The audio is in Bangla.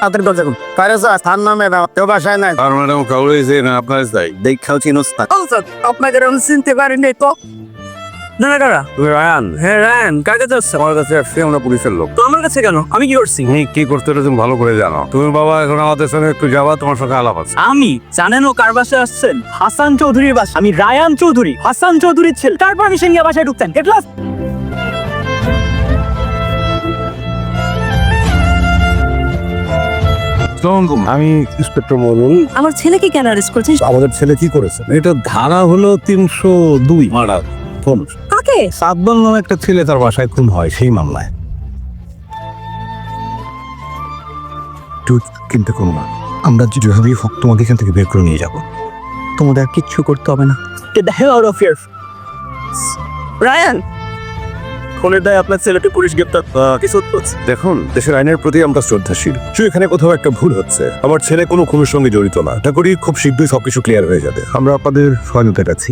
তাদের দরজা খুলুন। কারে স্যার তার নামে কেউ বাসায় নাই। আর ম্যাডাম কাউরে না আপনার তাই দেখাও চিনোস না। আপনাকে আমি চিনতে পারিনি তো। না কারা? রায়ান হ্যাঁ রায়ন, কাকে যাচ্ছে? আমার কাছে আসছে আমরা পুলিশের লোক। তো আমার কাছে কেন? আমি কি করছি? তুমি কি করতে হলে তুমি ভালো করে জানো। তুমি বাবা এখন আমাদের সঙ্গে একটু যাবা, তোমার সঙ্গে আলাপ আছে। আমি জানেন ও কার বাসায় আসছেন? হাসান চৌধুরীর বাসা। আমি রায়ান চৌধুরী, হাসান চৌধুরীর ছেলে। তার পারমিশন নিয়ে বাসায় ঢুকতেন। এটলাস আমি ইন্সপেক্টর মরুন। আমার ছেলেকে কেন অ্যারেস্ট করছেন? আমাদের ছেলে কি করেছে? এটা ধারা হলো 302 মার্ডার। কাকে? সাদবাল নামে একটা ছেলে তার বাসায় খুন হয় সেই মামলায়। চিন্তা করো না, আমরা যেভাবেই হোক তোমাকে এখান থেকে বের করে নিয়ে যাবো। তোমাদের আর কিচ্ছু করতে হবে না। Get the hell out of here. Ryan, খুনের দায় আপনার ছেলেকে পুলিশ গ্রেপ্তার কিছু হচ্ছে। দেখুন, দেশের আইনের প্রতি আমরা শ্রদ্ধাশীল। এখানে কোথাও একটা ভুল হচ্ছে। আমার ছেলে কোনো খুনের সঙ্গে জড়িত না। আশা করি খুব শীঘ্রই সবকিছু ক্লিয়ার হয়ে যাবে। আমরা আপনাদের সহায়তা চাচ্ছি।